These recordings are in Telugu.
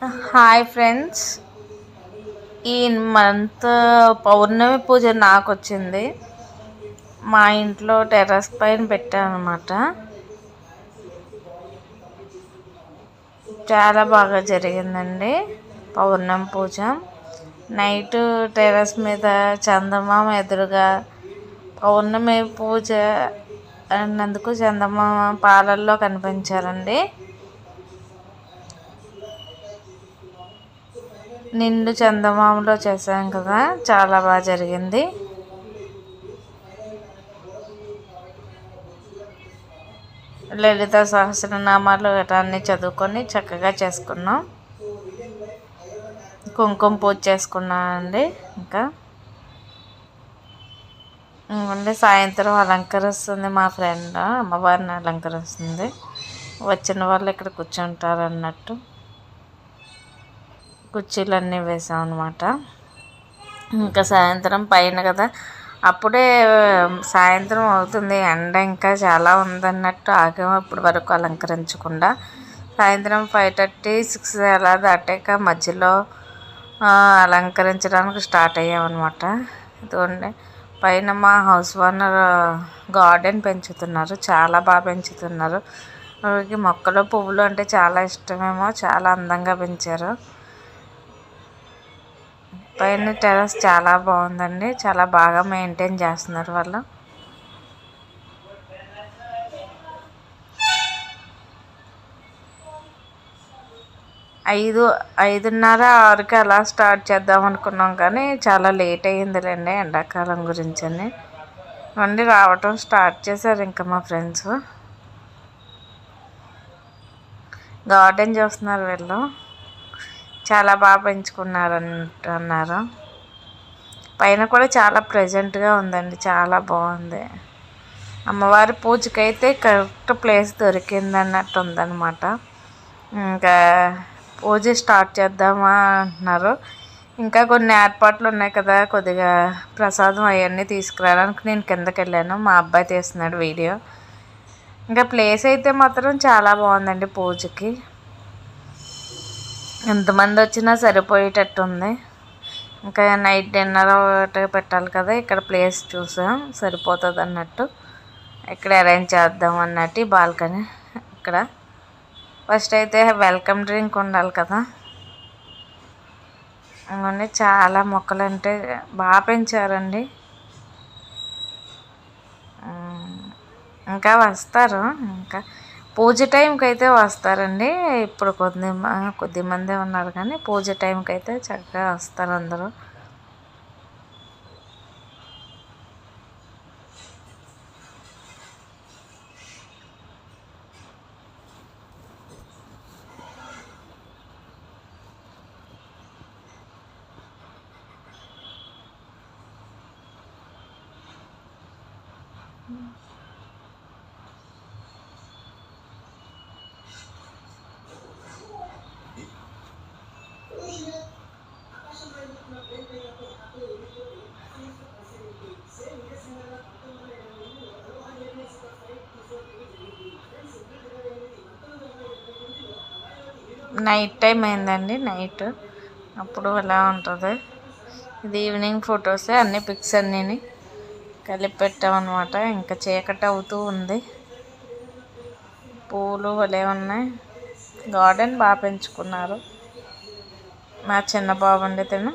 Hi friends. ఈ మంత్ పౌర్ణమి పూజ నాకు వచ్చింది. మా ఇంట్లో టెర్రస్ పైన పెట్టానమాట. చాలా బాగా జరిగిందండి పౌర్ణమి పూజ. నైట్ టెర్రస్ మీద చందమామ ఎదురుగా పౌర్ణమి పూజ అన్నందుకు చందమామ పాలల్లో కనిపించారండి. నిండు చందమామలో చేశాం కదా, చాలా బాగా జరిగింది. లలిత సహస్రనామాలు అన్నీ చదువుకొని చక్కగా చేసుకున్నాం. కుంకుమ పూజ చేసుకున్నానండి. ఇంకా సాయంత్రం అలంకరిస్తుంది మా ఫ్రెండ్, అమ్మవారిని అలంకరిస్తుంది. వచ్చిన వాళ్ళు ఇక్కడ కూర్చుంటారు అన్నట్టు కుర్చీలన్నీ వేసాం అన్నమాట. ఇంకా సాయంత్రం పైన కదా, అప్పుడే సాయంత్రం అవుతుంది, ఎండ ఇంకా చాలా ఉందన్నట్టు ఆగాము అప్పటి వరకు అలంకరించకుండా. సాయంత్రం 5:30, 6 అలా దాటాక మధ్యలో అలంకరించడానికి స్టార్ట్ అయ్యామన్నమాట. ఇదిగోండి పైన మా హౌస్ ఓనర్ గార్డెన్ పెంచుతున్నారు, చాలా బాగా పెంచుతున్నారు. వాళ్ళకి మొక్కలు పువ్వులు అంటే చాలా ఇష్టమేమో, చాలా అందంగా పెంచారు. పైన టెర్రస్ చాలా బాగుందండి, చాలా బాగా మెయింటైన్ చేస్తున్నారు వాళ్ళు. ఐదు 5:30, 6కి అలా స్టార్ట్ చేద్దాం అనుకున్నాం, కానీ చాలా లేట్ అయ్యిందిలేండి ఎండాకాలం గురించి అని. వండి రావటం స్టార్ట్ చేశారు ఇంకా మా ఫ్రెండ్స్. గార్డెన్ చూస్తున్నారు వీళ్ళు, చాలా బాగా పెంచుకున్నారు అన్నారు. పైన కూడా చాలా ప్రెజెంట్గా ఉందండి, చాలా బాగుంది. అమ్మవారి పూజకైతే కరెక్ట్ ప్లేస్ దొరికింది అన్నట్టు ఉందన్నమాట. ఇంకా పూజ స్టార్ట్ చేద్దామా అంటున్నారు. ఇంకా కొన్ని ఏర్పాట్లు ఉన్నాయి కదా, కొద్దిగా ప్రసాదం అవన్నీ తీసుకురావడానికి నేను కిందకి వెళ్ళాను. మా అబ్బాయి తీస్తున్నాడు వీడియో. ఇంకా ప్లేస్ అయితే మాత్రం చాలా బాగుందండి పూజకి. ఎంతమంది వచ్చినా సరిపోయేటట్టు ఉంది. ఇంకా నైట్ డిన్నర్ పెట్టాలి కదా, ఇక్కడ ప్లేస్ చూసాం సరిపోతుంది అన్నట్టు ఇక్కడ అరేంజ్ చేద్దాం అన్నట్టు. ఈ బాల్కనీ ఇక్కడ ఫస్ట్ అయితే వెల్కమ్ డ్రింక్ ఉండాలి కదా. అవన్నీ చాలా మొక్కలు అంటే బాగా పెంచారండి. ఇంకా వస్తారు, ఇంకా పూజ టైంకి అయితే వస్తారండి. ఇప్పుడు కొద్దిమందే ఉన్నారు, కానీ పూజ టైంకి అయితే చక్కగా వస్తారు అందరూ. నైట్ టైం అయిందండి, నైట్ అప్పుడు ఎలా ఉంటుంది. ఇది ఈవినింగ్ ఫొటోసే, అన్ని పిక్స్ అన్నీ కలిపి పెట్టామన్నమాట. ఇంకా చీకటి అవుతూ ఉంది. పూలు భలే ఉన్నాయి. గార్డెన్ బాగా పెంచుకున్నారు. మా చిన్న బాబు అండి తిను.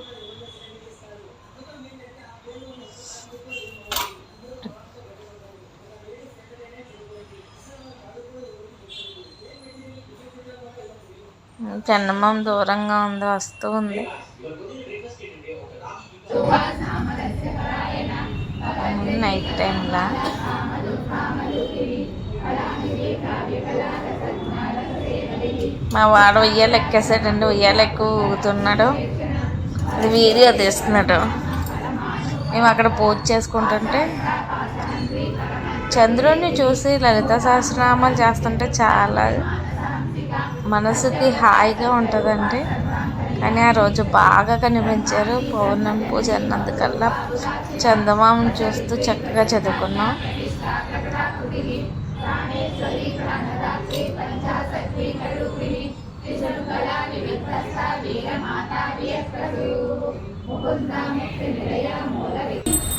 చందమామ దూరంగా ఉంది, వస్తూ ఉంది. నైట్ టైంలా మా వాడు ఉయ్యాలు ఎక్కేసాడండి, ఉయ్యాలు ఎక్కువ ఊగుతున్నాడు. అది వీడియో తీస్తున్నాడు. మేము అక్కడ పూజ చేసుకుంటుంటే చంద్రుడిని చూసి లలిత సహస్రనామాలు చేస్తుంటే చాలా మనసుకి హాయిగా ఉంటుందండి. కానీ ఆ రోజు బాగా కనిపించారు. పౌర్ణమి పూజ అన్నందుకల్లా చందమామను చూస్తూ చక్కగా చదువుకున్నాం.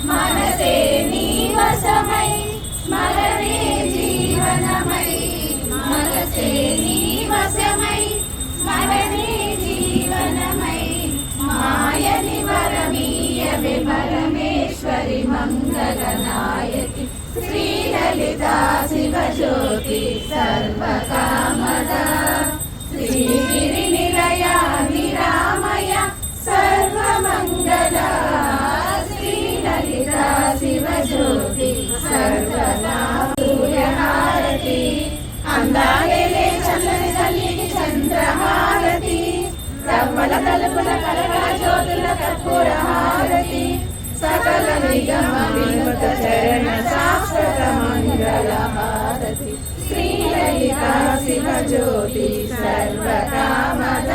మనసే నీవసమై స్మరణే జీవనమై మనసే నీవసమై స్మరణే జీవనమై మాయని వరమీయవే పరమేశ్వరి మంగళనాయకి శ్రీలలితా శివజ్యోతి సర్వకామద శ్రీగిరి నిలయ నిరామయ సర్వమంగళ శ్రీలలితా శివజ్యోతి సర్వదా సూర్యహారతి అందాలే చల్లని తల్లికి చంద్రహారతి రవ్వల తలుపుల కలకల జ్యోతుల కర్పూర హారతి సకల నిగమ వినుత చరణ శాశ్వత మంగళ హారతి శ్రీలలితా శివజ్యోతి సర్వకామద